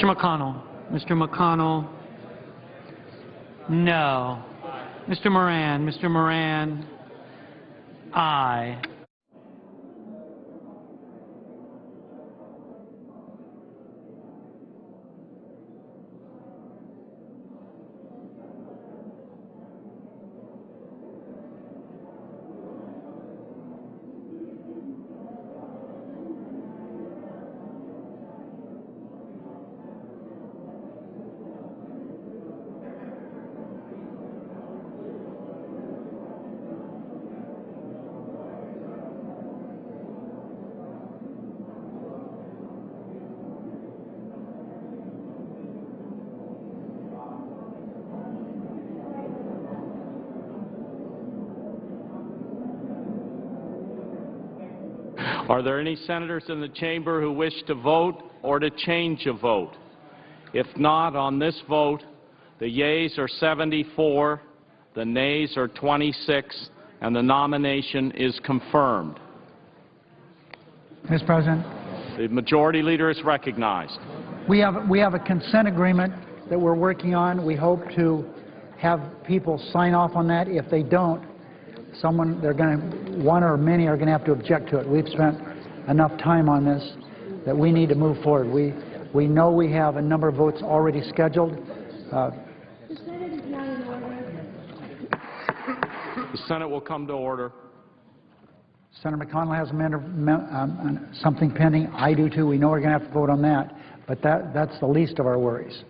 Mr. McConnell. Mr. McConnell. No. Mr. Moran. Mr. Moran. Aye. Are there any senators in the chamber who wish to vote or to change a vote? If not, on this vote, the yeas are 74, the nays are 26, and the nomination is confirmed. Mr. President, The majority leader is recognized. we have a consent agreement that we're working on. We hope to have people sign off on that. If they don't, one or many are going to have to object to it. We've spent enough time on this that we need to move forward. We know we have a number of votes already scheduled. The Senate will come to order. Senator McConnell has something pending. I do too. We know we're going to have to vote on that, but that's the least of our worries.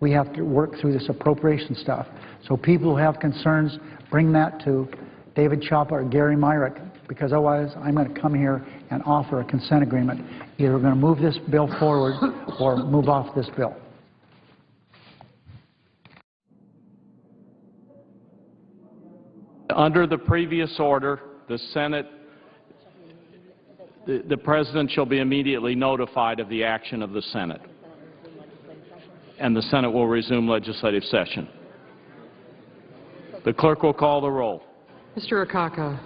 We have to work through this appropriation stuff. So people who have concerns, bring that to David Chapa or Gary Myrick, because otherwise I'm going to come here and offer a consent agreement. Either we're going to move this bill forward or move off this bill. Under the previous order, the Senate, the President shall be immediately notified of the action of the Senate, and the Senate will resume legislative session. The clerk will call the roll. Mr. Akaka.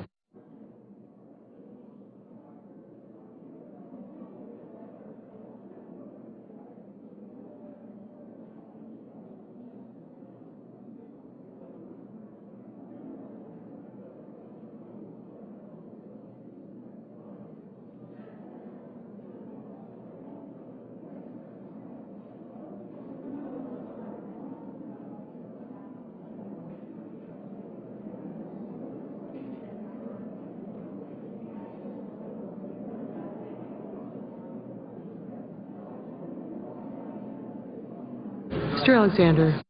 Mr. Alexander.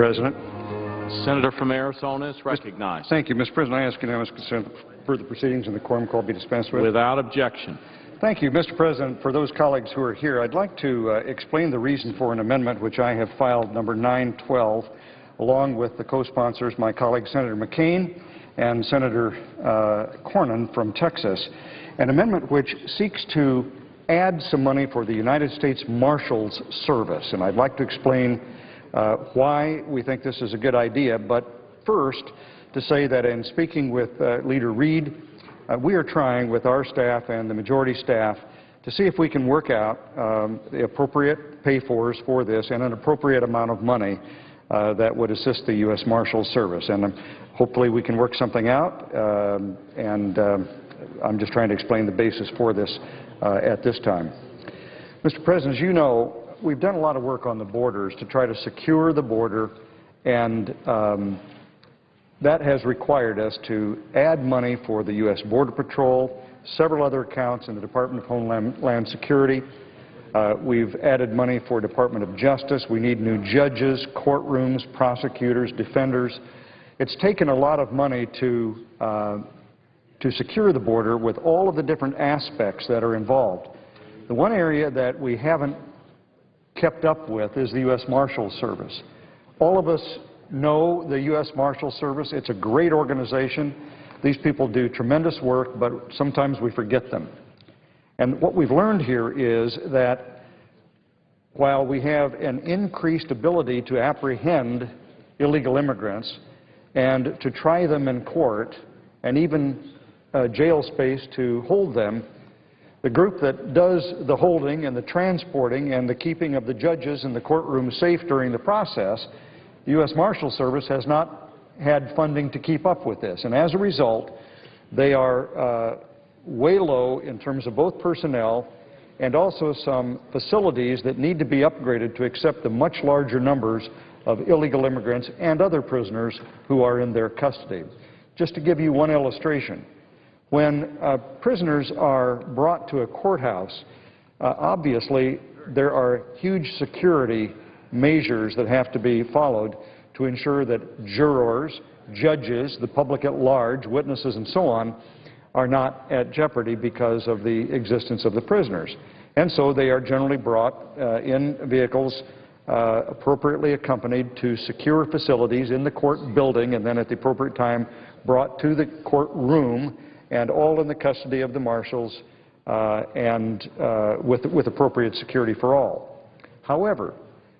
President. Senator from Arizona is recognized. Thank you, Mr. President. I ask unanimous consent for the proceedings and the quorum call be dispensed with. Without objection. Thank you, Mr. President. For those colleagues who are here, I'd like to explain the reason for an amendment which I have filed, number 912, along with the co-sponsors, my colleague Senator McCain and Senator Cornyn from Texas, an amendment which seeks to add some money for the United States Marshals Service. And I'd like to explain why we think this is a good idea, but first to say that in speaking with Leader Reid, we are trying with our staff and the majority staff to see if we can work out the appropriate pay-fors for this and an appropriate amount of money that would assist the U.S. Marshals Service. And hopefully we can work something out, and I'm just trying to explain the basis for this at this time. Mr. President, as you know, we've done a lot of work on the borders to try to secure the border, and that has required us to add money for the U.S. Border Patrol, several other accounts in the Department of Homeland Security. We've added money for Department of Justice. We need new judges, courtrooms, prosecutors, defenders. It's taken a lot of money to secure the border with all of the different aspects that are involved. The one area that we haven't kept up with is the U.S. Marshals Service. All of us know the U.S. Marshals Service. It's a great organization. These people do tremendous work, but sometimes we forget them. And what we've learned here is that while we have an increased ability to apprehend illegal immigrants and to try them in court and even jail space to hold them, the group that does the holding and the transporting and the keeping of the judges in the courtroom safe during the process, the U.S. Marshals Service has not had funding to keep up with this. And as a result, they are way low in terms of both personnel and also some facilities that need to be upgraded to accept the much larger numbers of illegal immigrants and other prisoners who are in their custody. Just to give you one illustration, when prisoners are brought to a courthouse, obviously there are huge security measures that have to be followed to ensure that jurors, judges, the public at large, witnesses and so on are not at jeopardy because of the existence of the prisoners. And so they are generally brought in vehicles appropriately accompanied to secure facilities in the court building and then at the appropriate time brought to the courtroom and all in the custody of the marshals and with appropriate security for all. However,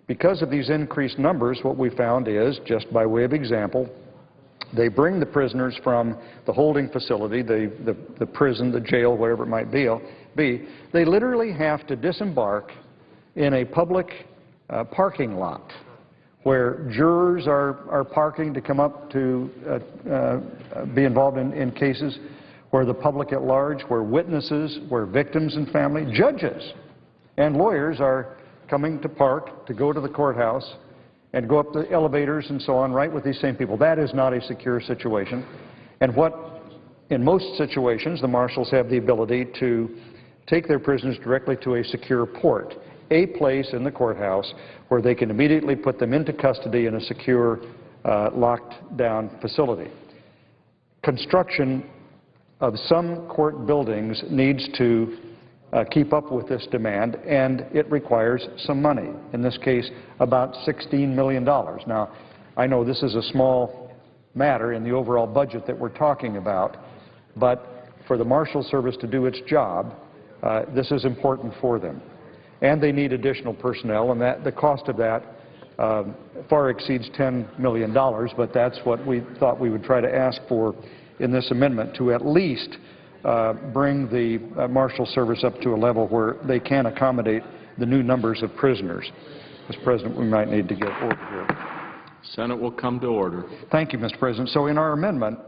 because of these increased numbers, what we found is, just by way of example, they bring the prisoners from the holding facility, the prison, the jail, whatever it might be. They literally have to disembark in a public parking lot where jurors are parking to come up to be involved in cases, where the public at large, where witnesses, where victims and family, judges and lawyers are coming to park to go to the courthouse and go up the elevators and so on, right with these same people. That is not a secure situation. And what, in most situations, the marshals have the ability to take their prisoners directly to a secure port, a place in the courthouse where they can immediately put them into custody in a secure, locked-down facility. Construction of some court buildings needs to keep up with this demand, and it requires some money, in this case about $16 million. Now, I know this is a small matter in the overall budget that we're talking about, but for the Marshals Service to do its job, this is important for them. And they need additional personnel, and the cost of that far exceeds $10 million, but that's what we thought we would try to ask for in this amendment, to at least bring the Marshal Service up to a level where they can accommodate the new numbers of prisoners. Mr. President, we might need to get order here. Senate will come to order. Thank you, Mr. President. So in our amendment,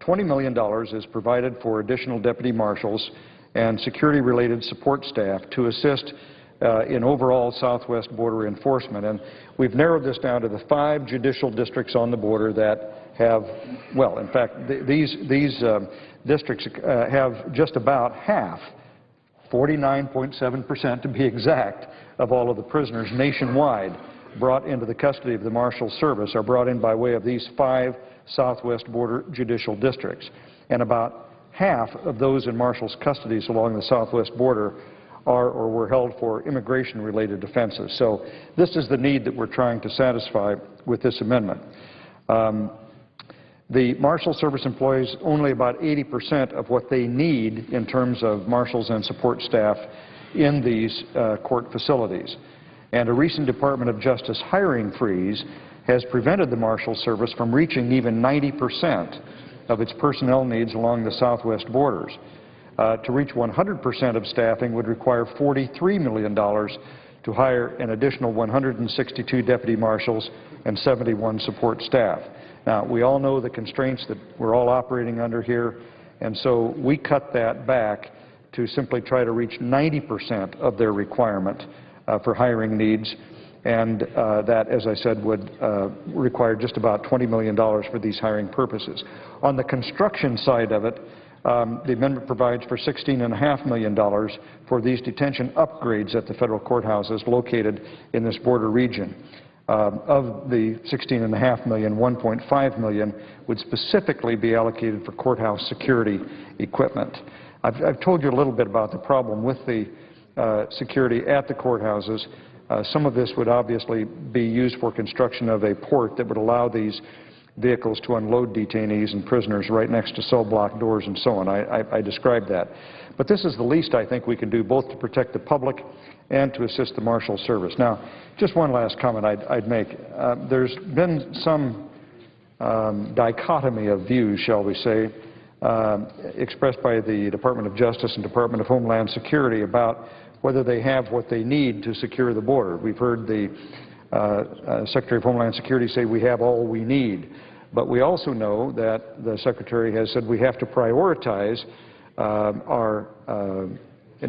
$20 million is provided for additional deputy marshals and security-related support staff to assist in overall southwest border enforcement. And we've narrowed this down to the 5 judicial districts on the border that have, well, in fact, these districts have just about half, 49.7% to be exact, of all of the prisoners nationwide brought into the custody of the Marshal Service are brought in by way of these 5 southwest border judicial districts. And about half of those in Marshals' custodies along the southwest border are or were held for immigration-related offenses. So this is the need that we're trying to satisfy with this amendment. The Marshal Service employs only about 80% of what they need in terms of marshals and support staff in these court facilities. And a recent Department of Justice hiring freeze has prevented the Marshal Service from reaching even 90% of its personnel needs along the southwest borders. To reach 100% of staffing would require $43 million to hire an additional 162 deputy marshals and 71 support staff. Now, we all know the constraints that we're all operating under here, and so we cut that back to simply try to reach 90% of their requirement for hiring needs, and that, as I said, would require just about $20 million for these hiring purposes. On the construction side of it, the amendment provides for $16.5 million for these detention upgrades at the federal courthouses located in this border region. Of the $16.5 million, $1.5 million would specifically be allocated for courthouse security equipment. I've told you a little bit about the problem with the security at the courthouses. Some of this would obviously be used for construction of a port that would allow these vehicles to unload detainees and prisoners right next to cell block doors and so on. I described that. But this is the least I think we can do, both to protect the public and to assist the Marshal Service. Now, just one last comment I'd make. There's been some dichotomy of views, shall we say, expressed by the Department of Justice and Department of Homeland Security about whether they have what they need to secure the border. We've heard the Secretary of Homeland Security say we have all we need. But we also know that the Secretary has said we have to prioritize our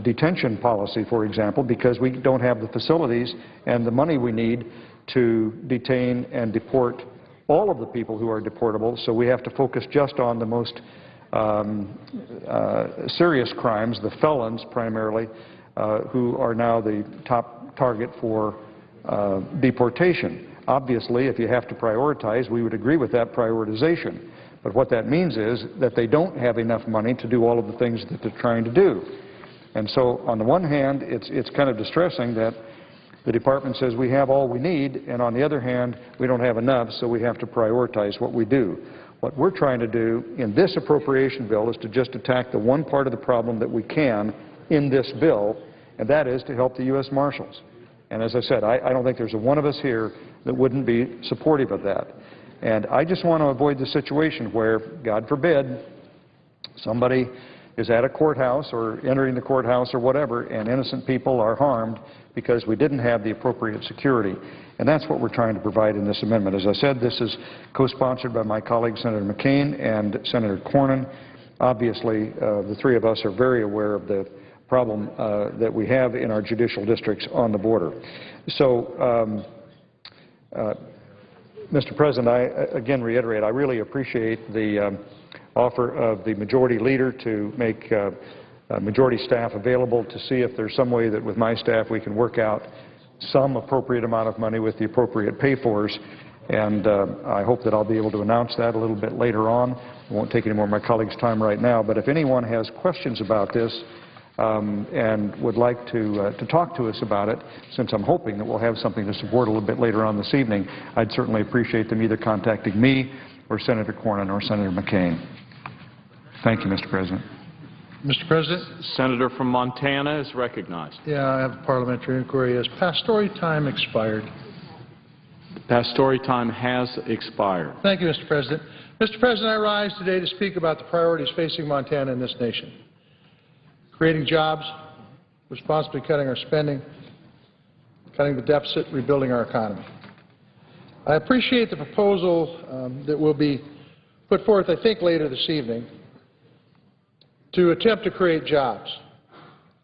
detention policy, for example, because we don't have the facilities and the money we need to detain and deport all of the people who are deportable. So we have to focus just on the most serious crimes, the felons primarily, who are now the top target for deportation. Obviously, if you have to prioritize, we would agree with that prioritization. But what that means is that they don't have enough money to do all of the things that they're trying to do. And so, on the one hand, it's kind of distressing that the Department says we have all we need, and on the other hand, we don't have enough, so we have to prioritize what we do. What we're trying to do in this appropriation bill is to just attack the one part of the problem that we can in this bill, and that is to help the U.S. Marshals. And as I said, I don't think there's a one of us here that wouldn't be supportive of that. And I just want to avoid the situation where, God forbid, somebody is at a courthouse or entering the courthouse or whatever, and innocent people are harmed because we didn't have the appropriate security. And that's what we're trying to provide in this amendment. As I said, this is co-sponsored by my colleague, Senator McCain and Senator Cornyn. Obviously, the three of us are very aware of the problem that we have in our judicial districts on the border. So, Mr. President, I again reiterate, I really appreciate the offer of the majority leader to make majority staff available to see if there's some way that with my staff we can work out some appropriate amount of money with the appropriate pay-fors. And I hope that I'll be able to announce that a little bit later on. I won't take any more of my colleagues' time right now. But if anyone has questions about this and would like to talk to us about it, since I'm hoping that we'll have something to support a little bit later on this evening, I'd certainly appreciate them either contacting me or Senator Cornyn or Senator McCain. Thank you, Mr. President. Mr. President? Senator from Montana is recognized. Yeah, I have a parliamentary inquiry. Has pastori time expired? Pastori time has expired. Thank you, Mr. President. Mr. President, I rise today to speak about the priorities facing Montana and this nation. Creating jobs, responsibly cutting our spending, cutting the deficit, rebuilding our economy. I appreciate the proposal that will be put forth, I think, later this evening to attempt to create jobs.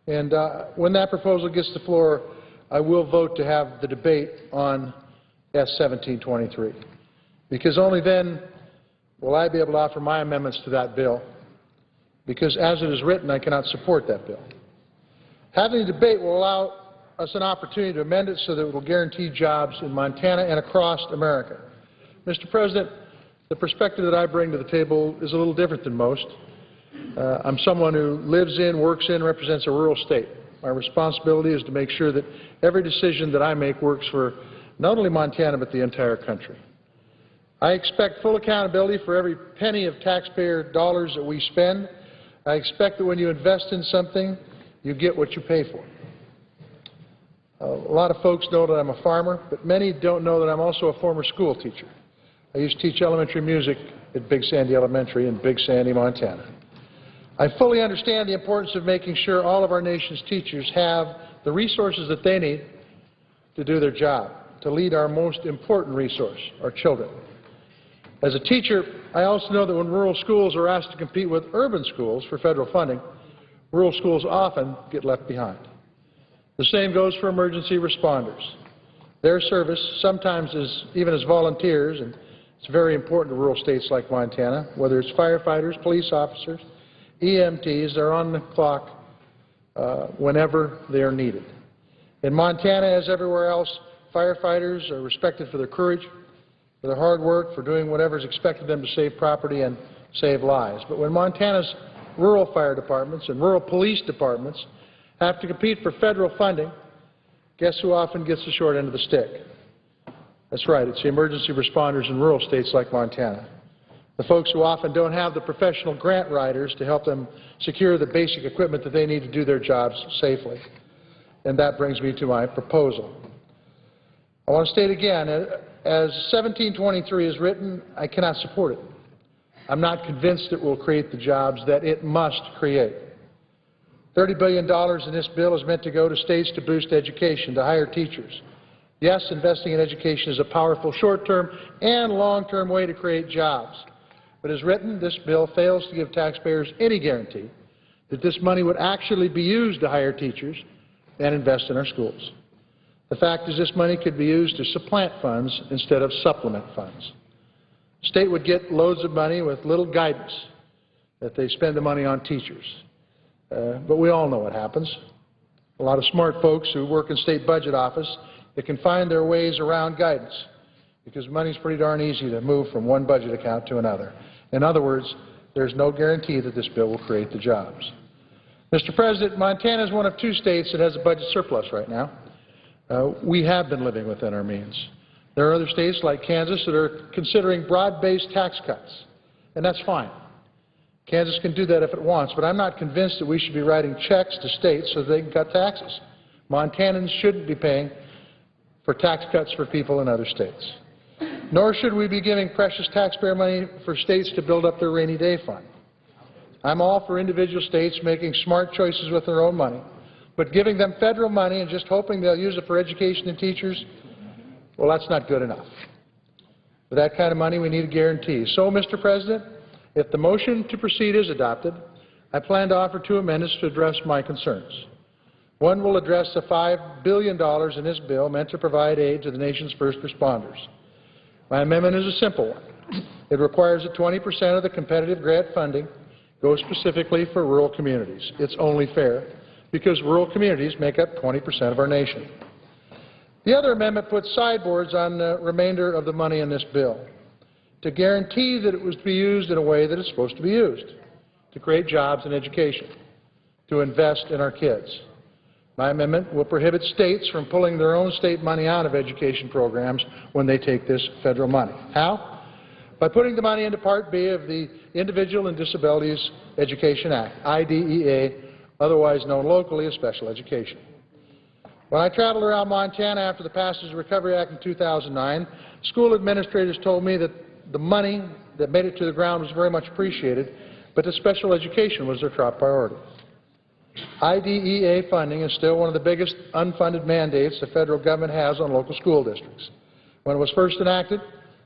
And when that proposal gets to the floor, I will vote to have the debate on S-1723, because only then will I be able to offer my amendments to that bill, because as it is written, I cannot support that bill. Having the debate will allow us an opportunity to amend it so that it will guarantee jobs in Montana and across America. Mr. President, the perspective that I bring to the table is a little different than most. I'm someone who lives in, works in, represents a rural state. My responsibility is to make sure that every decision that I make works for not only Montana but the entire country. I expect full accountability for every penny of taxpayer dollars that we spend. I expect that when you invest in something, you get what you pay for. A lot of folks know that I'm a farmer, but many don't know that I'm also a former school teacher. I used to teach elementary music at Big Sandy Elementary in Big Sandy, Montana. I fully understand the importance of making sure all of our nation's teachers have the resources that they need to do their job, to lead our most important resource, our children. As a teacher, I also know that when rural schools are asked to compete with urban schools for federal funding, rural schools often get left behind. The same goes for emergency responders. Their service, sometimes even as volunteers, and it's very important to rural states like Montana, whether it's firefighters, police officers, EMTs, they're on the clock whenever they are needed. In Montana, as everywhere else, firefighters are respected for their courage, for their hard work, for doing whatever is expected of them to save property and save lives. But when Montana's rural fire departments and rural police departments have to compete for federal funding, guess who often gets the short end of the stick? That's right, it's the emergency responders in rural states like Montana. The folks who often don't have the professional grant writers to help them secure the basic equipment that they need to do their jobs safely. And that brings me to my proposal. I want to state again, as 1723 is written, I cannot support it. I'm not convinced it will create the jobs that it must create. $30 billion in this bill is meant to go to states to boost education, to hire teachers. Yes, investing in education is a powerful short-term and long-term way to create jobs. But as written, this bill fails to give taxpayers any guarantee that this money would actually be used to hire teachers and invest in our schools. The fact is this money could be used to supplant funds instead of supplement funds. The state would get loads of money with little guidance that they spend the money on teachers. But we all know what happens. A lot of smart folks who work in state budget office that can find their ways around guidance because money's pretty darn easy to move from one budget account to another. In other words, there's no guarantee that this bill will create the jobs. Mr. President, Montana is one of two states that has a budget surplus right now. We have been living within our means. There are other states like Kansas that are considering broad-based tax cuts, and that's fine. Kansas can do that if it wants, but I'm not convinced that we should be writing checks to states so they can cut taxes. Montanans shouldn't be paying for tax cuts for people in other states. Nor should we be giving precious taxpayer money for states to build up their rainy day fund. I'm all for individual states making smart choices with their own money, but giving them federal money and just hoping they'll use it for education and teachers, well, that's not good enough. For that kind of money, we need a guarantee. So, Mr. President, if the motion to proceed is adopted, I plan to offer two amendments to address my concerns. One will address the $5 billion in this bill meant to provide aid to the nation's first responders. My amendment is a simple one. It requires that 20% of the competitive grant funding go specifically for rural communities. It's only fair because rural communities make up 20% of our nation. The other amendment puts sideboards on the remainder of the money in this bill to guarantee that it was to be used in a way that it's supposed to be used, to create jobs and education, to invest in our kids. My amendment will prohibit states from pulling their own state money out of education programs when they take this federal money. How? By putting the money into Part B of the Individual and Disabilities Education Act, IDEA, otherwise known locally as special education. When I traveled around Montana after the passage of the Recovery Act in 2009, school administrators told me that the money that made it to the ground was very much appreciated, but that special education was their top priority. IDEA funding is still one of the biggest unfunded mandates the federal government has on local school districts. When it was first enacted,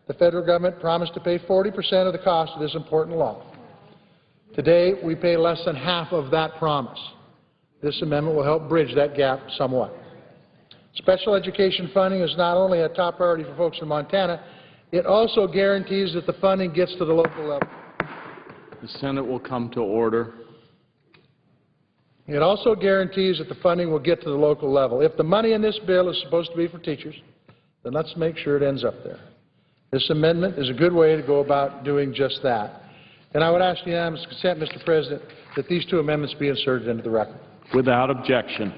the federal government promised to pay 40% of the cost of this important law. Today, we pay less than half of that promise. This amendment will help bridge that gap somewhat. Special education funding is not only a top priority for folks in Montana, it also guarantees that the funding gets to the local level. The Senate will come to order. It also guarantees that the funding will get to the local level. If the money in this bill is supposed to be for teachers, then let's make sure it ends up there. This amendment is a good way to go about doing just that. And I would ask unanimous consent, Mr. President, that these two amendments be inserted into the record. Without objection.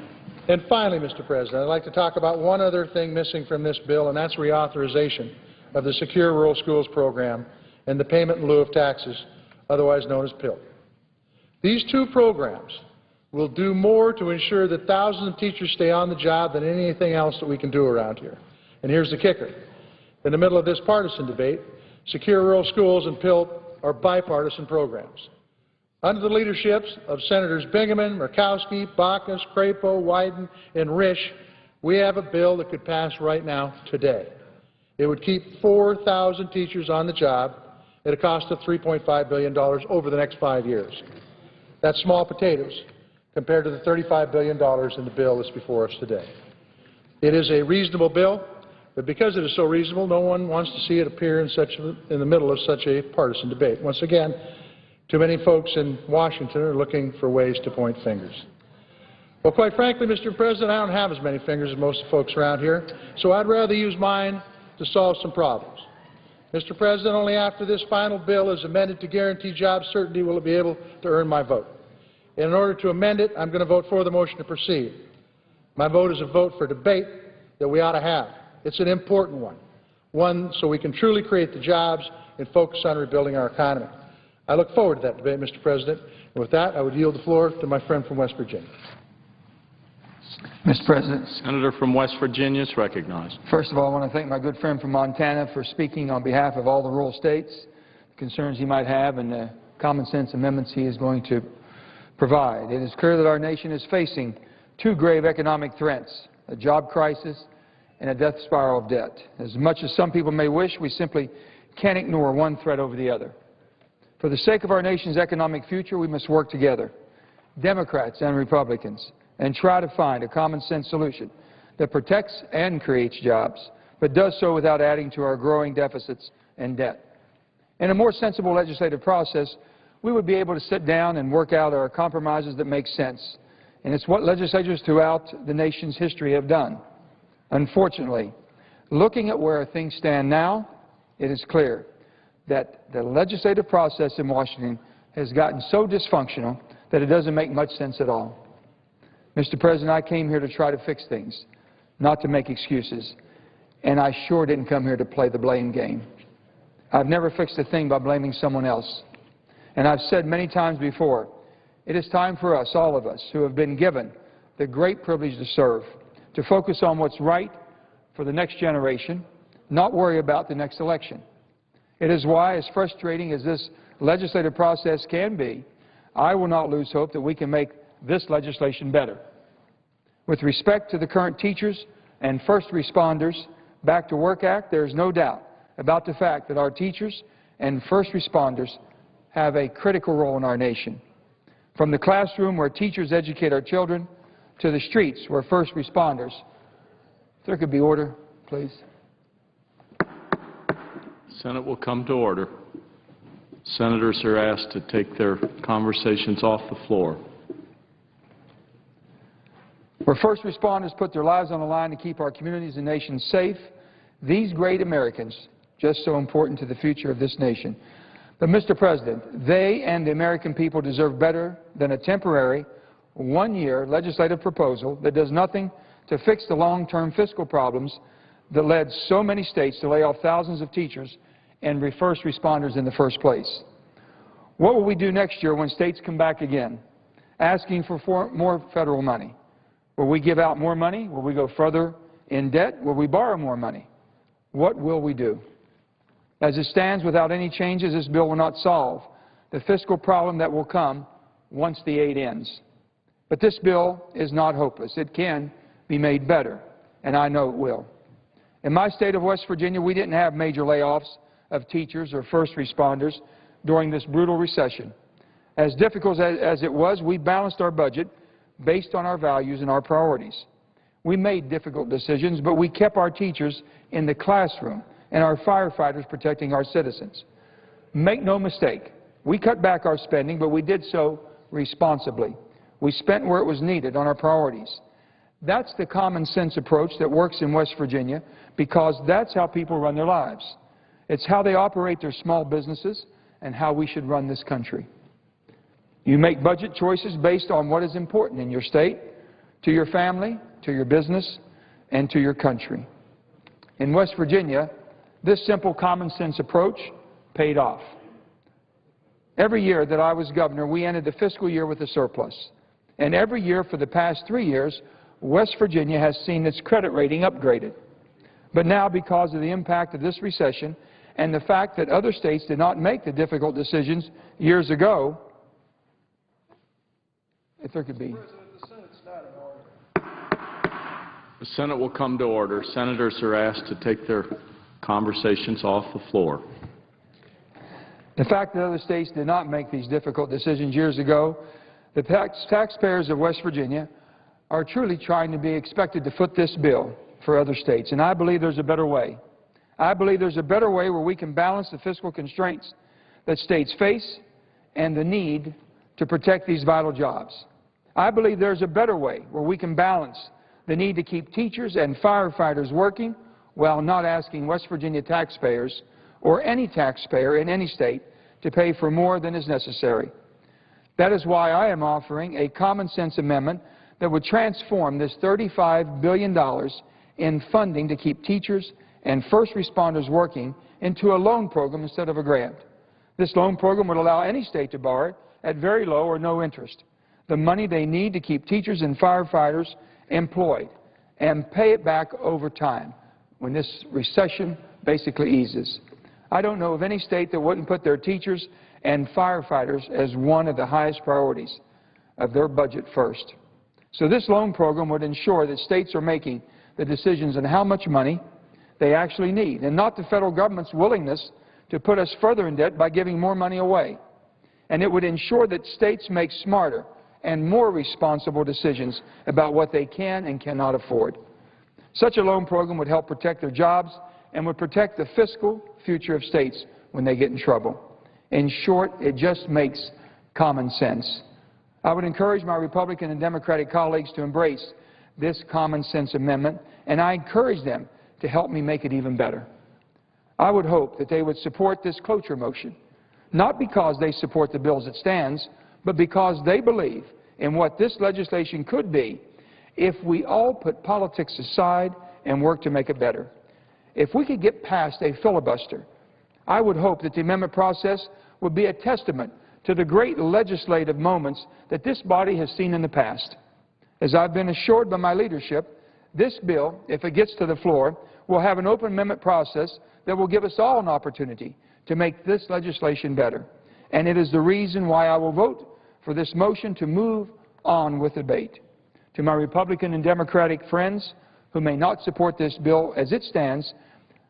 And finally, Mr. President, I'd like to talk about one other thing missing from this bill, and that's reauthorization of the Secure Rural Schools program and the payment in lieu of taxes, otherwise known as PILT. These two programs will do more to ensure that thousands of teachers stay on the job than anything else that we can do around here. And here's the kicker. In the middle of this partisan debate, Secure Rural Schools and PILT are bipartisan programs. Under the leaderships of Senators Bingaman, Murkowski, Baucus, Crapo, Wyden, and Risch, we have a bill that could pass right now today. It would keep 4,000 teachers on the job at a cost of $3.5 billion over the next 5 years. That's small potatoes compared to the $35 billion in the bill that's before us today. It is a reasonable bill, but because it is so reasonable, no one wants to see it appear in the middle of such a partisan debate. Once again, too many folks in Washington are looking for ways to point fingers. Well, quite frankly, Mr. President, I don't have as many fingers as most folks around here, so I'd rather use mine to solve some problems. Mr. President, only after this final bill is amended to guarantee job certainty will it be able to earn my vote. In order to amend it, I'm going to vote for the motion to proceed. My vote is a vote for debate that we ought to have. It's an important one so we can truly create the jobs and focus on rebuilding our economy. I look forward to that debate, Mr. President. And with that, I would yield the floor to my friend from West Virginia. Mr. President, Senator from West Virginia is recognized. first of all, I want to thank my good friend from Montana for speaking on behalf of all the rural states, the concerns he might have, and the common sense amendments he is going to provide. It is clear that our nation is facing two grave economic threats, a job crisis and a death spiral of debt. As much as some people may wish, we simply can't ignore one threat over the other. For the sake of our nation's economic future, we must work together, Democrats and Republicans, and try to find a common-sense solution that protects and creates jobs, but does so without adding to our growing deficits and debt. In a more sensible legislative process, we would be able to sit down and work out our compromises that make sense, and it's what legislatures throughout the nation's history have done. Unfortunately, looking at where things stand now, it is clear that the legislative process in Washington has gotten so dysfunctional that it doesn't make much sense at all. Mr. President, I came here to try to fix things, not to make excuses, and I sure didn't come here to play the blame game. I've never fixed a thing by blaming someone else. And I've said many times before, it is time for us, all of us, who have been given the great privilege to serve, to focus on what's right for the next generation, not worry about the next election. It is why, as frustrating as this legislative process can be, I will not lose hope that we can make this legislation better. With respect to the current Teachers and First Responders Back to Work Act, there is no doubt about the fact that our teachers and first responders have a critical role in our nation. From the classroom where teachers educate our children to the streets where first responders. If there could be order, please. Senate will come to order. Senators are asked to take their conversations off the floor. Where first responders put their lives on the line to keep our communities and nation safe, these great Americans, just so important to the future of this nation. But, Mr. President, they and the American people deserve better than a temporary, one-year legislative proposal that does nothing to fix the long-term fiscal problems that led so many states to lay off thousands of teachers and first responders in the first place. What will we do next year when states come back again, asking for more federal money? Will we give out more money? Will we go further in debt? Will we borrow more money? What will we do? As it stands, without any changes, this bill will not solve the fiscal problem that will come once the aid ends. But this bill is not hopeless. It can be made better, and I know it will. In my state of West Virginia, we didn't have major layoffs of teachers or first responders during this brutal recession. As difficult as it was, we balanced our budget based on our values and our priorities. We made difficult decisions, but we kept our teachers in the classroom and our firefighters protecting our citizens. Make no mistake, we cut back our spending, but we did so responsibly. We spent where it was needed on our priorities. That's the common sense approach that works in West Virginia because that's how people run their lives. It's how they operate their small businesses and how we should run this country. You make budget choices based on what is important in your state, to your family, to your business, and to your country. In West Virginia, this simple common sense approach paid off. Every year that I was governor, we ended the fiscal year with a surplus. And every year for the past 3 years, West Virginia has seen its credit rating upgraded. But now, because of the impact of this recession and the fact that other states did not make the difficult decisions years ago, if there could be. The Senate will come to order. Senators are asked to take their conversations off the floor. The fact that other states did not make these difficult decisions years ago, the taxpayers of West Virginia are truly trying to be expected to foot this bill for other states, and I believe there's a better way. I believe there's a better way where we can balance the fiscal constraints that states face and the need to protect these vital jobs. I believe there's a better way where we can balance the need to keep teachers and firefighters working while not asking West Virginia taxpayers or any taxpayer in any state to pay for more than is necessary. That is why I am offering a common sense amendment that would transform this $35 billion in funding to keep teachers and first responders working into a loan program instead of a grant. This loan program would allow any state to borrow it at very low or no interest, the money they need to keep teachers and firefighters employed, and pay it back over time when this recession basically eases. I don't know of any state that wouldn't put their teachers and firefighters as one of the highest priorities of their budget first. So this loan program would ensure that states are making the decisions on how much money they actually need, and not the federal government's willingness to put us further in debt by giving more money away. And it would ensure that states make smarter and more responsible decisions about what they can and cannot afford. Such a loan program would help protect their jobs and would protect the fiscal future of states when they get in trouble. In short, it just makes common sense. I would encourage my Republican and Democratic colleagues to embrace this common sense amendment, and I encourage them to help me make it even better. I would hope that they would support this cloture motion, not because they support the bill as it stands, but because they believe in what this legislation could be if we all put politics aside and work to make it better. If we could get past a filibuster, I would hope that the amendment process would be a testament to the great legislative moments that this body has seen in the past. As I've been assured by my leadership, this bill, if it gets to the floor, will have an open amendment process that will give us all an opportunity to make this legislation better. And it is the reason why I will vote for this motion to move on with debate. To my Republican and Democratic friends who may not support this bill as it stands,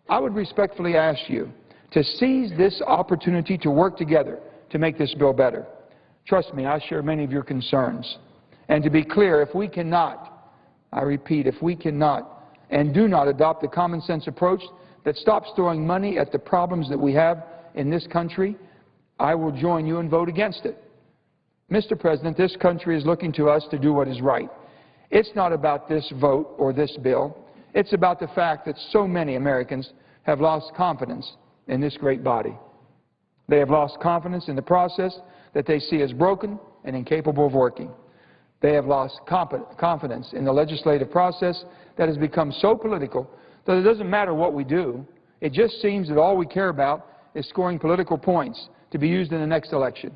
I would respectfully ask you to seize this opportunity to work together to make this bill better. Trust me, I share many of your concerns. And to be clear, if we cannot, I repeat, if we cannot and do not adopt the common sense approach that stops throwing money at the problems that we have in this country, I will join you and vote against it. Mr. President, this country is looking to us to do what is right. It's not about this vote or this bill. It's about the fact that so many Americans have lost confidence in this great body. They have lost confidence in the process that they see as broken and incapable of working. They have lost confidence in the legislative process that has become so political that it doesn't matter what we do. It just seems that all we care about is scoring political points to be used in the next election.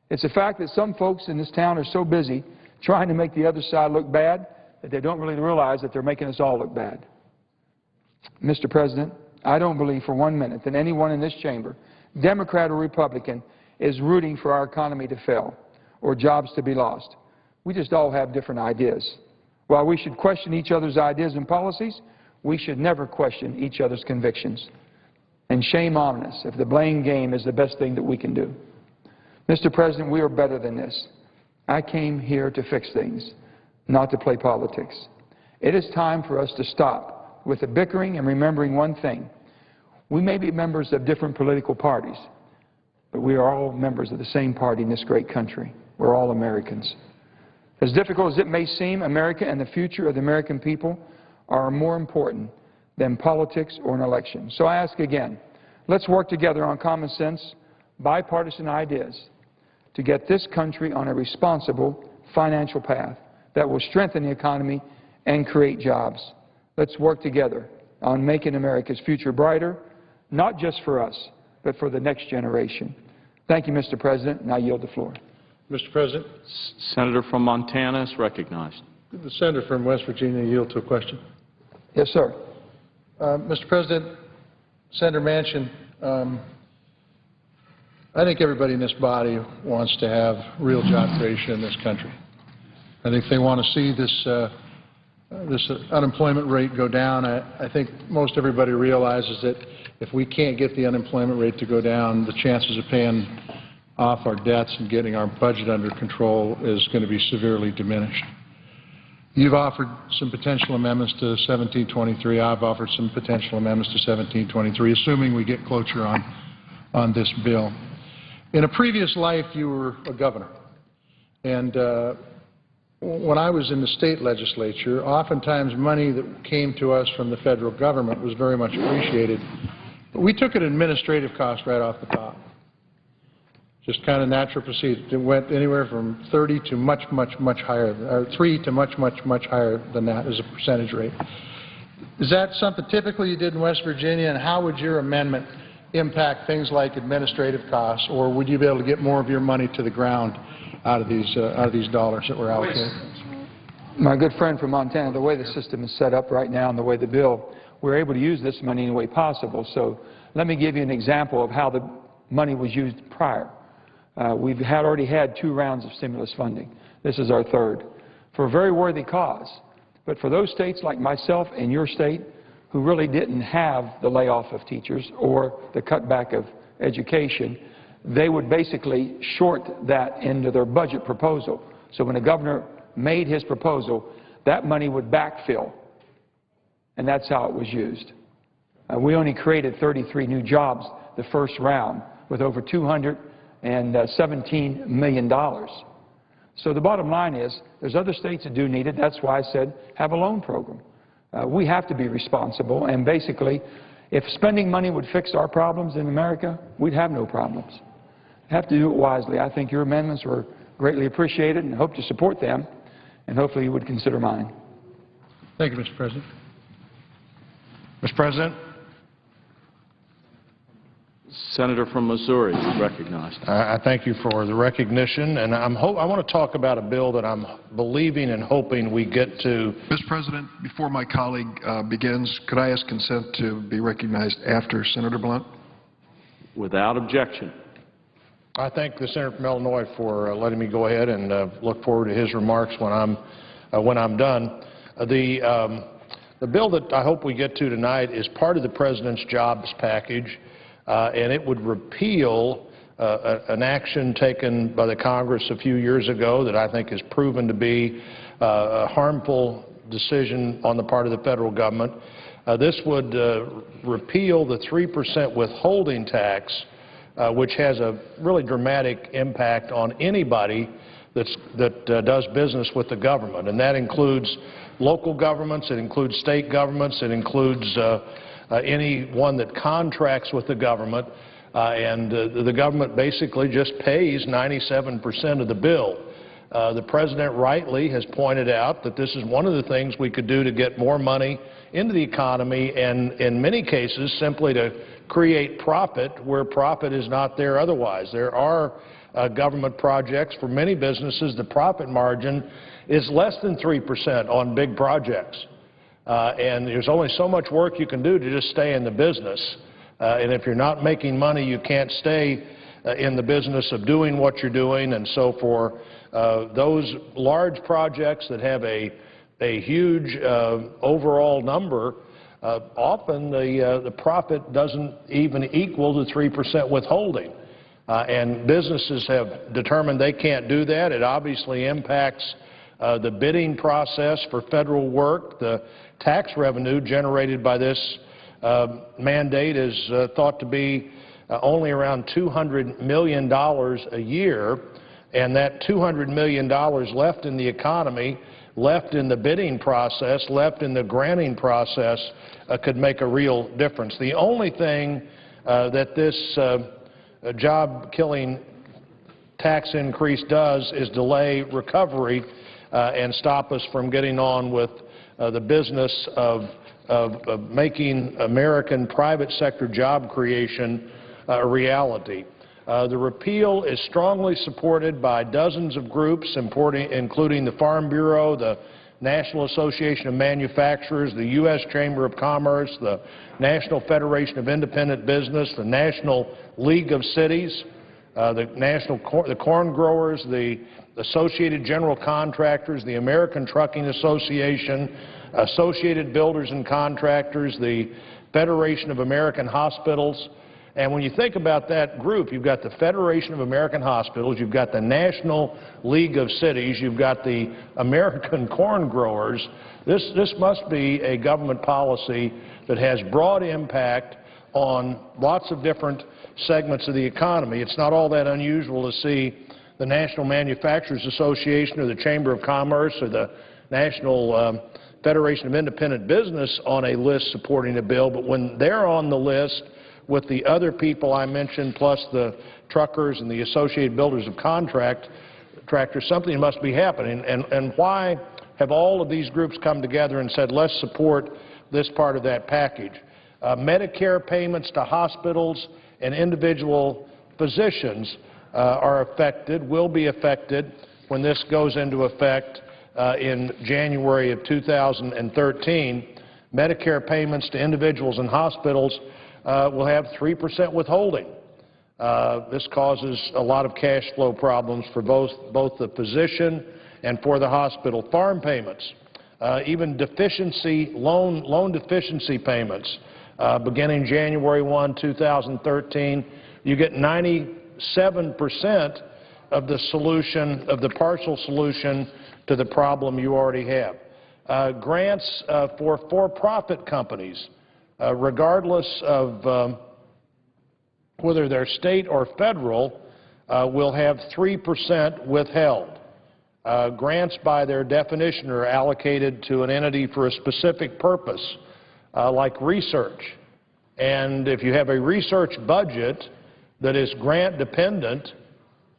It's a fact that some folks in this town are so busy trying to make the other side look bad that they don't really realize that they're making us all look bad. Mr. President, I don't believe for 1 minute that anyone in this chamber, Democrat or Republican, is rooting for our economy to fail or jobs to be lost. We just all have different ideas. While we should question each other's ideas and policies, We should never question each other's convictions. And shame on us if the blame game is the best thing that we can do. Mr. President, we are better than this. I came here to fix things, not to play politics. It is time for us to stop with the bickering and remembering one thing. We may be members of different political parties, but we are all members of the same party in this great country. We're all Americans. As difficult as it may seem, America and the future of the American people are more important than politics or an election. So I ask again, let's work together on common sense, bipartisan ideas to get this country on a responsible financial path that will strengthen the economy and create jobs. Let's work together on making America's future brighter, not just for us, but for the next generation. Thank you, Mr. President, and I yield the floor. Mr. President, Senator from Montana is recognized. did the senator from West Virginia yield to a question? Yes, sir. Mr. President, Senator Manchin, I think everybody in this body wants to have real job creation in this country. I think they want to see this unemployment rate go down. I think most everybody realizes that if we can't get the unemployment rate to go down, the chances of paying off our debts and getting our budget under control is going to be severely diminished. You've offered some potential amendments to 1723. I've offered some potential amendments to 1723, assuming we get cloture on this bill. In a previous life, you were a governor. And when I was in the state legislature, oftentimes money that came to us from the federal government was very much appreciated. But we took an administrative cost right off the top. Just kind of natural procedure. It went anywhere from 30 to much higher, or 3 to much higher than that as a percentage rate. Is that something typically you did in West Virginia, and how would your amendment impact things like administrative costs, or would you be able to get more of your money to the ground out of these dollars that were allocated? My good friend from Montana, the way the system is set up right now and the way the bill, we're able to use this money any way possible. So let me give you an example of how the money was used prior. We've already had 2 rounds of stimulus funding. This is our 3rd, for a very worthy cause. But for those states like myself and your state who really didn't have the layoff of teachers or the cutback of education, they would basically short that into their budget proposal. So when the governor made his proposal, that money would backfill, and that's how it was used. We only created 33 new jobs the first round with over $217 million. So the bottom line is there's other states that do need it. That's why I said have a loan program. We have to be responsible, and basically if spending money would fix our problems in America, we'd have no problems. Have to do it wisely. I think your amendments were greatly appreciated and hope to support them, and hopefully you would consider mine. Thank you, Mr. President. Mr. President. Senator from Missouri is recognized. I thank you for the recognition, and I want to talk about a bill that I'm believing and hoping we get to. Mr. President, before my colleague begins, could I ask consent to be recognized after Senator Blunt? Without objection. I thank the Senator from Illinois for letting me go ahead and look forward to his remarks when I'm done. The bill that I hope we get to tonight is part of the President's jobs package, and it would repeal an action taken by the Congress a few years ago that I think has proven to be a harmful decision on the part of the federal government. This would repeal the 3% withholding tax, which has a really dramatic impact on anybody that does business with the government, and that includes local governments, it includes state governments, it includes anyone that contracts with the government, and the government basically just pays 97% of the bill. The President rightly has pointed out that this is one of the things we could do to get more money into the economy, and in many cases simply to create profit where profit is not there otherwise. There are government projects. For many businesses, the profit margin is less than 3% on big projects. And there's only so much work you can do to just stay in the business. And if you're not making money, you can't stay in the business of doing what you're doing. And so for those large projects that have a huge overall number, often the profit doesn't even equal the 3% withholding. And businesses have determined they can't do that. It obviously impacts the bidding process for federal work. The tax revenue generated by this mandate is thought to be only around $200 million a year, and that $200 million left in the economy, left in the bidding process, left in the granting process could make a real difference. The only thing that this job-killing tax increase does is delay recovery and stop us from getting on with the business of making American private sector job creation a reality. The repeal is strongly supported by dozens of groups, including the Farm Bureau, the National Association of Manufacturers, the U.S. Chamber of Commerce, the National Federation of Independent Business, the National League of Cities, the Corn Growers, the Associated General Contractors, the American Trucking Association, Associated Builders and Contractors, the Federation of American Hospitals. And when you think about that group, you've got the Federation of American Hospitals, you've got the National League of Cities, you've got the American Corn Growers. This must be a government policy that has broad impact on lots of different segments of the economy. It's not all that unusual to see the National Manufacturers Association or the Chamber of Commerce or the National Federation of Independent Business on a list supporting a bill, but when they're on the list with the other people I mentioned, plus the truckers and the Associated Builders of Contractors, something must be happening. And why have all of these groups come together and said, let's support this part of that package? Medicare payments to hospitals and individual physicians are affected, will be affected when this goes into effect in January of 2013. Medicare payments to individuals and hospitals will have 3% withholding. This causes a lot of cash flow problems for both the physician and for the hospital. Farm payments, even loan deficiency payments, beginning January 1, 2013, you get 97% of the solution, of the partial solution to the problem you already have. Grants for-profit companies, regardless of whether they're state or federal, will have 3% withheld. Grants, by their definition, are allocated to an entity for a specific purpose, like research. And if you have a research budget that is grant-dependent,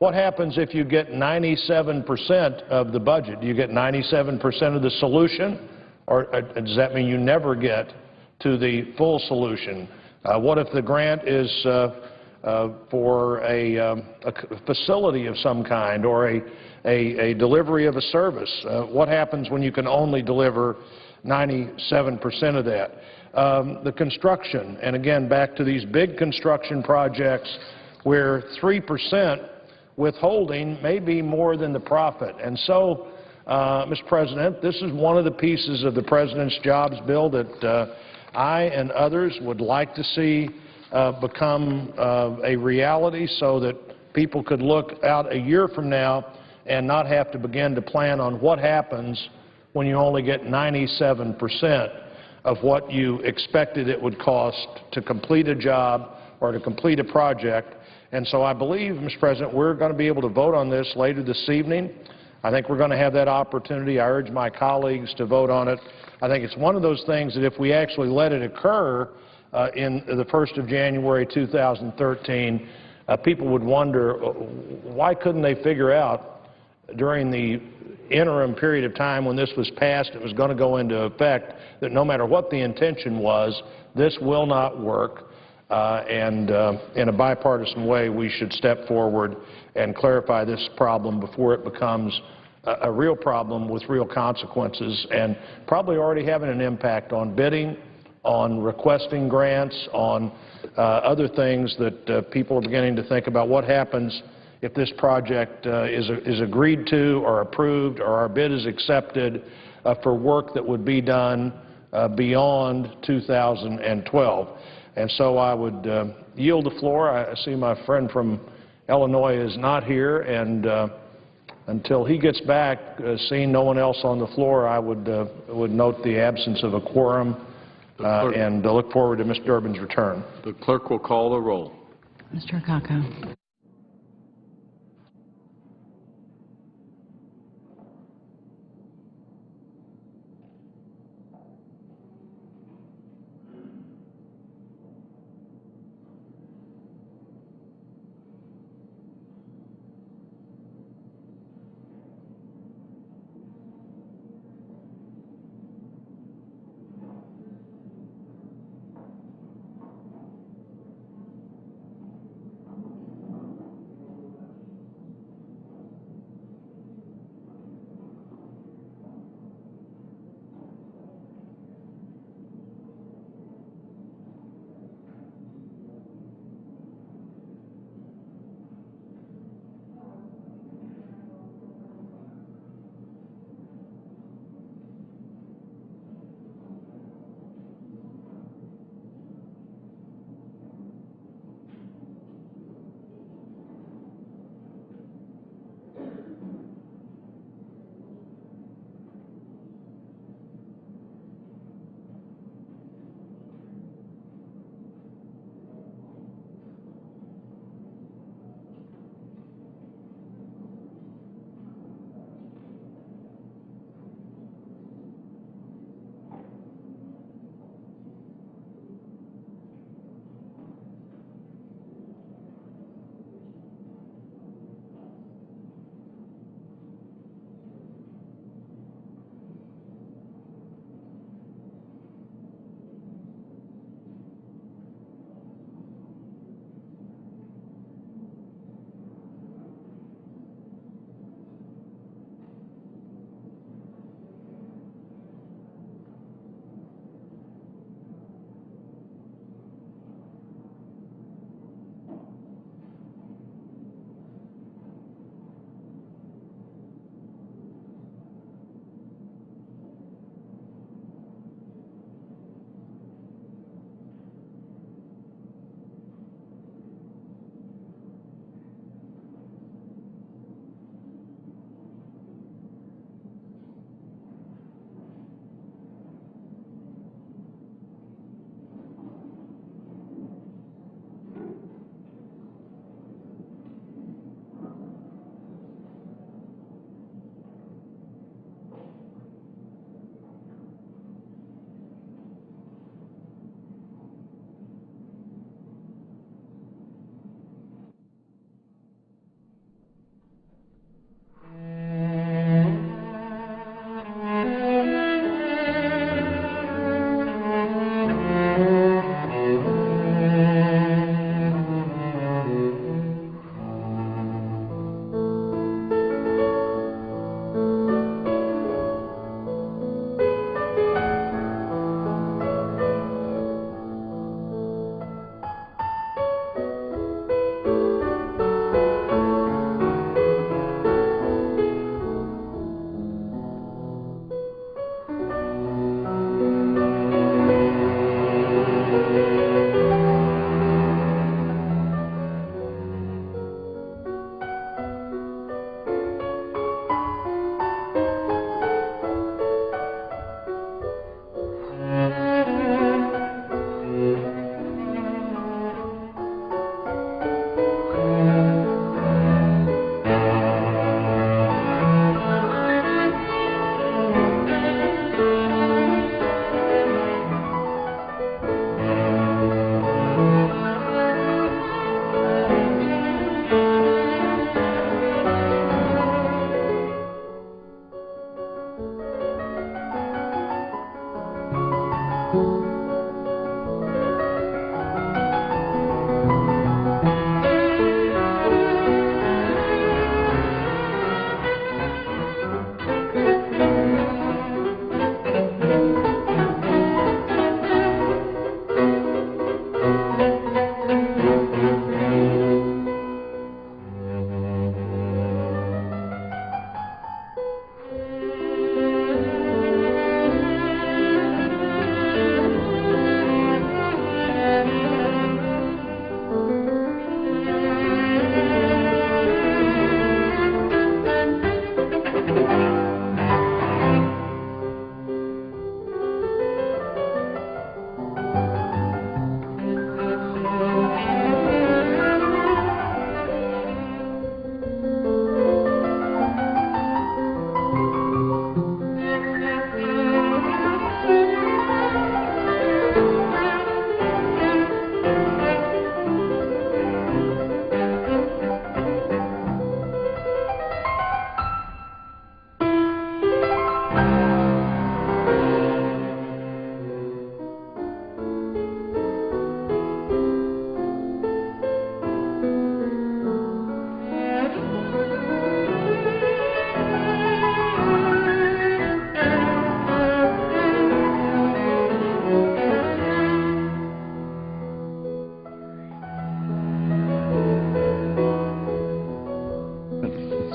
what happens if you get 97% of the budget? Do you get 97% of the solution, or does that mean you never get to the full solution? What if the grant is for a facility of some kind or a delivery of a service? What happens when you can only deliver 97% of that? The construction, and again, back to these big construction projects where 3% withholding may be more than the profit. And so, Mr. President, this is one of the pieces of the President's jobs bill that I and others would like to see become a reality so that people could look out a year from now and not have to begin to plan on what happens when you only get 97% of what you expected it would cost to complete a job or to complete a project. And so I believe, Mr. President, we're going to be able to vote on this later this evening. I think we're going to have that opportunity. I urge my colleagues to vote on it. I think it's one of those things that if we actually let it occur in the 1st of January 2013, people would wonder, why couldn't they figure out during the interim period of time when this was passed, it was going to go into effect, that no matter what the intention was, this will not work. And in a bipartisan way, we should step forward and clarify this problem before it becomes a real problem with real consequences and probably already having an impact on bidding, on requesting grants, on other things that people are beginning to think about. What happens if this project is agreed to or approved or our bid is accepted for work that would be done beyond 2012. And so I would yield the floor. I see my friend from Illinois is not here, and until he gets back, seeing no one else on the floor, I would note the absence of a quorum and look forward to Ms. Durbin's return. The clerk will call the roll. Mr. Akaka.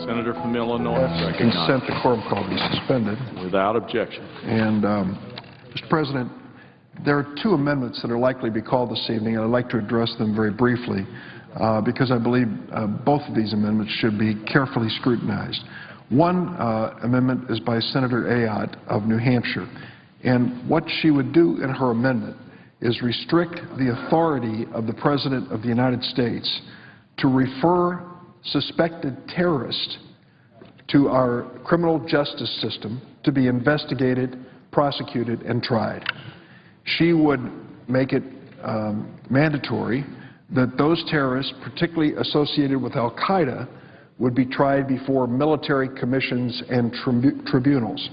Senator from Illinois, Ask consent the quorum call be suspended. without objection. And, Mr. President, there are two amendments that are likely to be called this evening, and I'd like to address them very briefly because I believe both of these amendments should be carefully scrutinized. One amendment is by Senator Ayotte of New Hampshire, and what she would do in her amendment is restrict the authority of the President of the United States to refer suspected terrorists to our criminal justice system to be investigated, prosecuted, and tried. She would make it mandatory that those terrorists, particularly associated with al-Qaeda, would be tried before military commissions and tribunals.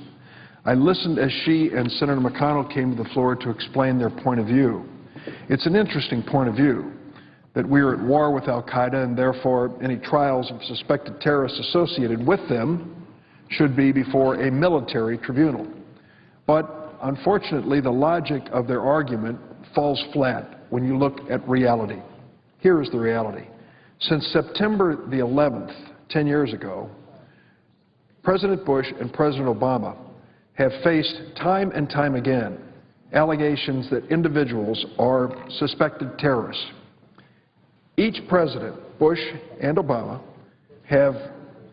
I listened as she and Senator McConnell came to the floor to explain their point of view. It's an interesting point of view that we are at war with al-Qaeda and therefore any trials of suspected terrorists associated with them should be before a military tribunal. But unfortunately, the logic of their argument falls flat when you look at reality. Here is the reality. Since September the 11th, 10 years ago, President Bush and President Obama have faced time and time again allegations that individuals are suspected terrorists. Each president, Bush and Obama, have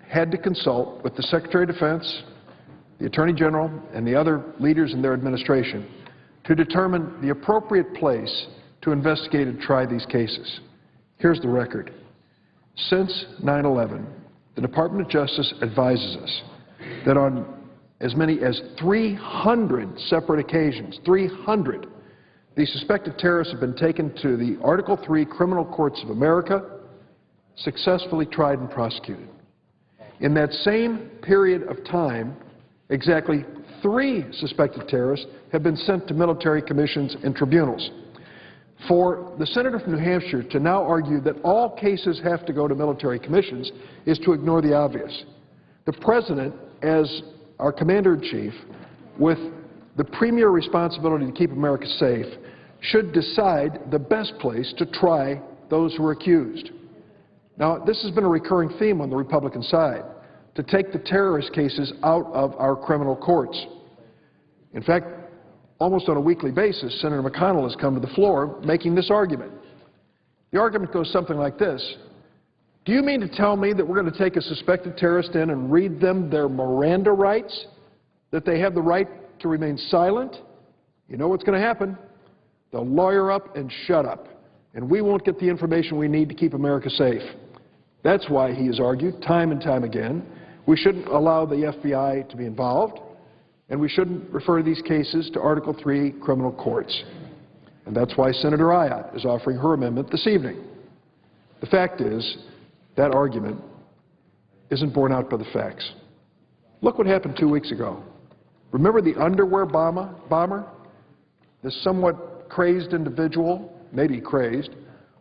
had to consult with the Secretary of Defense, the Attorney General, and the other leaders in their administration to determine the appropriate place to investigate and try these cases. Here's the record. Since 9/11, the Department of Justice advises us that on as many as 300 separate occasions, 300, these suspected terrorists have been taken to the Article III criminal courts of America, successfully tried and prosecuted. In that same period of time, exactly 3 suspected terrorists have been sent to military commissions and tribunals. For the senator from New Hampshire to now argue that all cases have to go to military commissions is to ignore the obvious. The President, as our Commander-in-Chief, with the premier responsibility to keep America safe, should decide the best place to try those who are accused. Now, this has been a recurring theme on the Republican side, to take the terrorist cases out of our criminal courts. In fact, almost on a weekly basis, Senator McConnell has come to the floor making this argument. The argument goes something like this. Do you mean to tell me that we're going to take a suspected terrorist in and read them their Miranda rights, that they have the right to remain silent? You know what's going to happen. They'll lawyer up and shut up, and we won't get the information we need to keep America safe. That's why he has argued time and time again we shouldn't allow the FBI to be involved, and we shouldn't refer these cases to Article III criminal courts. And that's why Senator Ayotte is offering her amendment this evening. The fact is, that argument isn't borne out by the facts. Look what happened 2 weeks ago. Remember the underwear bomber? This somewhat crazed individual, maybe crazed,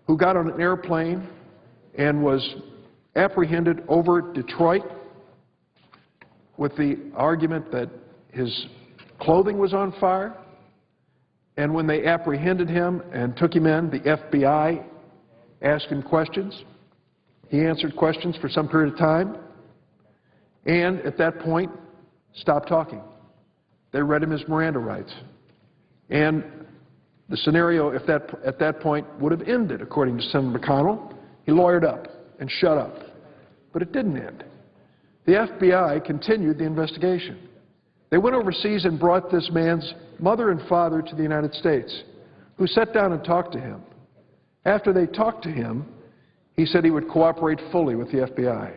who got on an airplane and was apprehended over Detroit with the argument that his clothing was on fire. And when they apprehended him and took him in, the FBI asked him questions. He answered questions for some period of time, and at that point, stopped talking. They read him his Miranda rights. And the scenario at that point would have ended, according to Senator McConnell. He lawyered up and shut up. But it didn't end. The FBI continued the investigation. They went overseas and brought this man's mother and father to the United States, who sat down and talked to him. After they talked to him, he said he would cooperate fully with the FBI.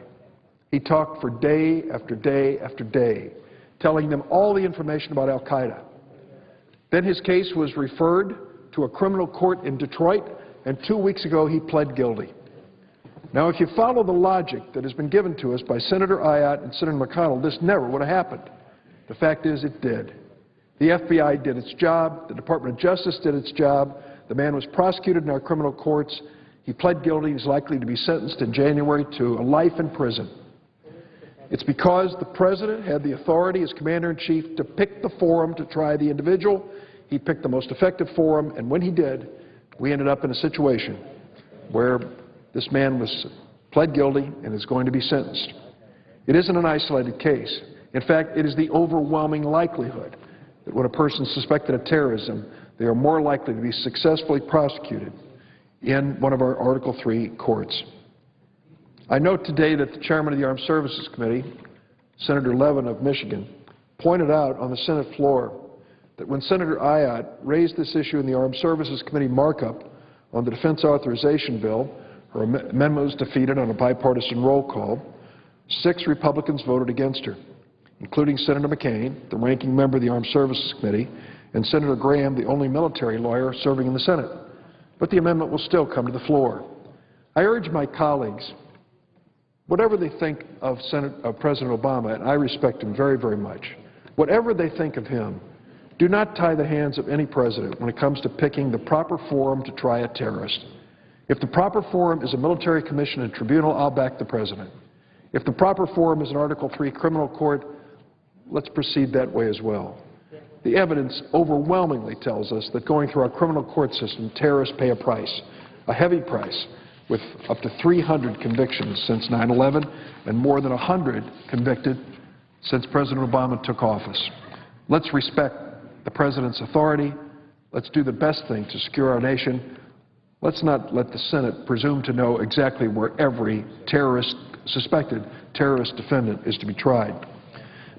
He talked for day after day after day, telling them all the information about al-Qaeda. Then his case was referred to a criminal court in Detroit, and 2 weeks ago he pled guilty. Now, if you follow the logic that has been given to us by Senator Ayotte and Senator McConnell, this never would have happened. The fact is it did. The FBI did its job. The Department of Justice did its job. The man was prosecuted in our criminal courts. He pled guilty. He's likely to be sentenced in January to a life in prison. It's because the President had the authority as Commander-in-Chief to pick the forum to try the individual. He picked the most effective forum, and when he did, we ended up in a situation where this man was pled guilty and is going to be sentenced. It isn't an isolated case. In fact, it is the overwhelming likelihood that when a person is suspected of terrorism, they are more likely to be successfully prosecuted in one of our Article III courts. I note today that the chairman of the Armed Services Committee, Senator Levin of Michigan, pointed out on the Senate floor that when Senator Ayotte raised this issue in the Armed Services Committee markup on the Defense Authorization Bill, her amendment was defeated on a bipartisan roll call. 6 Republicans voted against her, including Senator McCain, the ranking member of the Armed Services Committee, and Senator Graham, the only military lawyer serving in the Senate. But the amendment will still come to the floor. I urge my colleagues, whatever they think of President Obama, and I respect him very, very much, whatever they think of him, do not tie the hands of any president when it comes to picking the proper forum to try a terrorist. If the proper forum is a military commission and tribunal, I'll back the president. If the proper forum is an Article III criminal court, let's proceed that way as well. The evidence overwhelmingly tells us that going through our criminal court system, terrorists pay a price, a heavy price, with up to 300 convictions since 9/11 and more than 100 convicted since President Obama took office. Let's respect the president's authority. Let's do the best thing to secure our nation. Let's not let the Senate presume to know exactly where every suspected terrorist defendant is to be tried.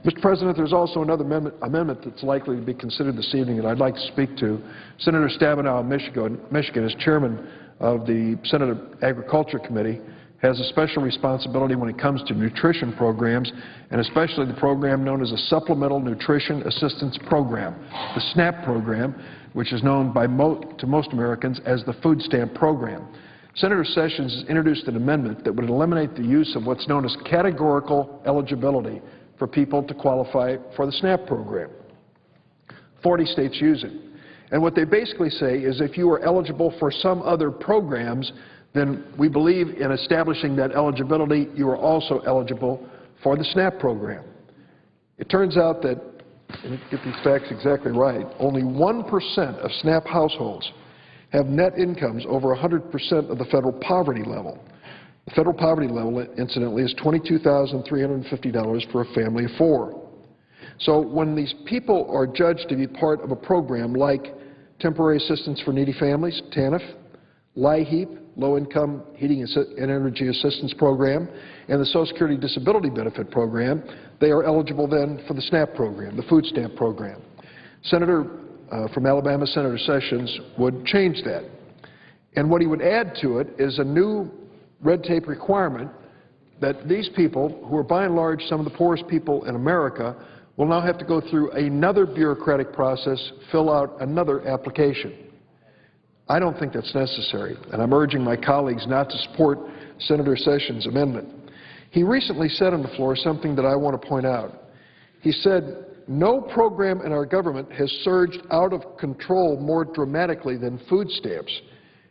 Mr. President, there's also another amendment that's likely to be considered this evening that I'd like to speak to. Senator Stabenow of Michigan, as chairman of the Senate Agriculture Committee, has a special responsibility when it comes to nutrition programs, and especially the program known as a Supplemental Nutrition Assistance Program, the SNAP program, which is known to most Americans as the Food Stamp Program. Senator Sessions has introduced an amendment that would eliminate the use of what's known as categorical eligibility for people to qualify for the SNAP program. 40 states use it. And what they basically say is if you are eligible for some other programs, then we believe in establishing that eligibility, you are also eligible for the SNAP program. It turns out that, and get these facts exactly right, only 1% of SNAP households have net incomes over 100% of the federal poverty level. The federal poverty level, incidentally, is $22,350 for a family of 4. So when these people are judged to be part of a program like Temporary Assistance for Needy Families, TANF, LIHEAP, Low-Income Heating and Energy Assistance Program, and the Social Security Disability Benefit Program, they are eligible then for the SNAP program, the Food Stamp Program. Senator from Alabama, Senator Sessions, would change that. And what he would add to it is a new red tape requirement that these people, who are by and large some of the poorest people in America, will now have to go through another bureaucratic process, fill out another application. I don't think that's necessary, and I'm urging my colleagues not to support Senator Sessions' amendment. He recently said on the floor something that I want to point out. He said, "No program in our government has surged out of control more dramatically than food stamps."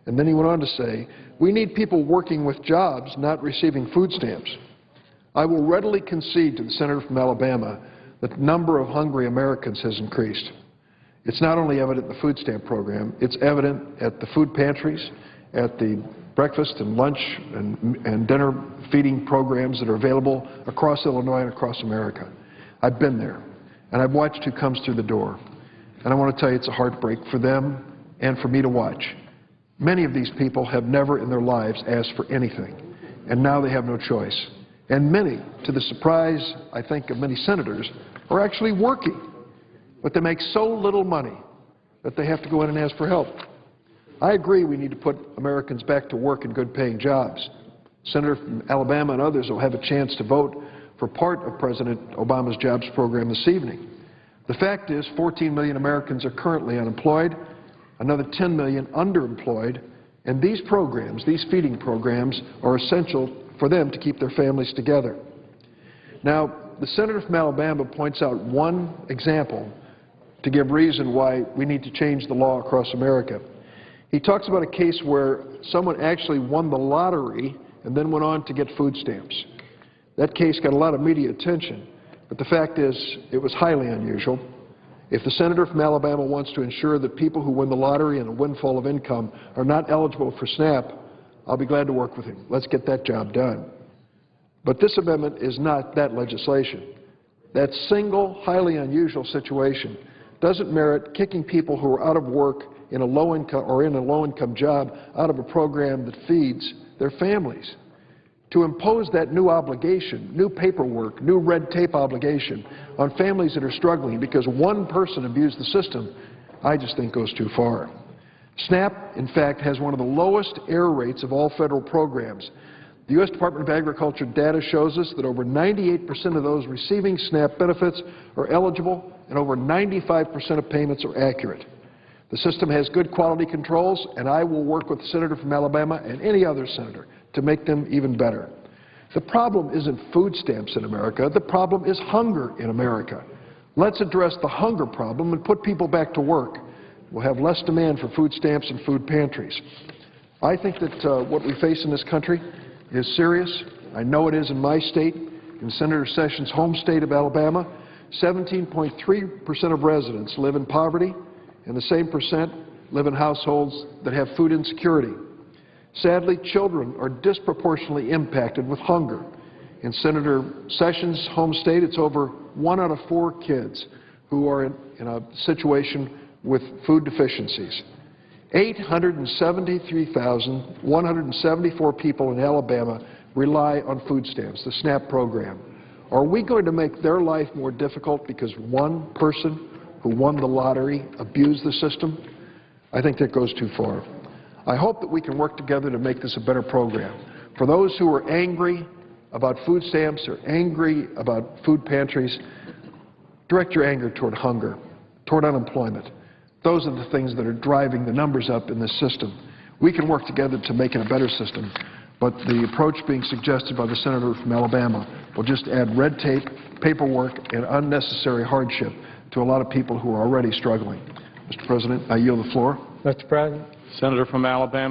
And then he went on to say, "We need people working with jobs, not receiving food stamps." I will readily concede to the senator from Alabama that the number of hungry Americans has increased. It's not only evident in the food stamp program, it's evident at the food pantries, at the breakfast and lunch and dinner feeding programs that are available across Illinois and across America. I've been there, and I've watched who comes through the door. And I want to tell you it's a heartbreak for them and for me to watch. Many of these people have never in their lives asked for anything, and now they have no choice. And many, to the surprise, I think, of many senators, are actually working, but they make so little money that they have to go in and ask for help. I agree we need to put Americans back to work in good-paying jobs. Senator from Alabama and others will have a chance to vote for part of President Obama's jobs program this evening. The fact is 14 million Americans are currently unemployed, another 10 million underemployed, and these programs, these feeding programs, are essential for them to keep their families together. Now, the senator from Alabama points out one example to give reason why we need to change the law across America. He talks about a case where someone actually won the lottery and then went on to get food stamps. That case got a lot of media attention, but the fact is it was highly unusual. If the senator from Alabama wants to ensure that people who win the lottery and a windfall of income are not eligible for SNAP, I'll be glad to work with him. Let's get that job done. But this amendment is not that legislation. That single, highly unusual situation doesn't merit kicking people who are out of work in a low-income or in a low-income job out of a program that feeds their families. To impose that new obligation, new paperwork, new red tape obligation on families that are struggling because one person abused the system, I just think goes too far. SNAP, in fact, has one of the lowest error rates of all federal programs. The U.S. Department of Agriculture data shows us that over 98% of those receiving SNAP benefits are eligible and over 95% of payments are accurate. The system has good quality controls, and I will work with the senator from Alabama and any other senator to make them even better. The problem isn't food stamps in America. The problem is hunger in America. Let's address the hunger problem and put people back to work. We'll have less demand for food stamps and food pantries. I think that what we face in this country is serious. I know it is in my state, in Senator Sessions' home state of Alabama. 17.3% of residents live in poverty, and the same percent live in households that have food insecurity. Sadly, children are disproportionately impacted with hunger. In Senator Sessions' home state, it's over 1 out of 4 kids who are in a situation with food deficiencies. 873,174 people in Alabama rely on food stamps, the SNAP program. Are we going to make their life more difficult because one person who won the lottery abused the system? I think that goes too far. I hope that we can work together to make this a better program. For those who are angry about food stamps or angry about food pantries, direct your anger toward hunger, toward unemployment. Those are the things that are driving the numbers up in this system. We can work together to make it a better system, but the approach being suggested by the senator from Alabama will just add red tape, paperwork, and unnecessary hardship to a lot of people who are already struggling. Mr. President, I yield the floor. Mr. President. Senator from Alabama.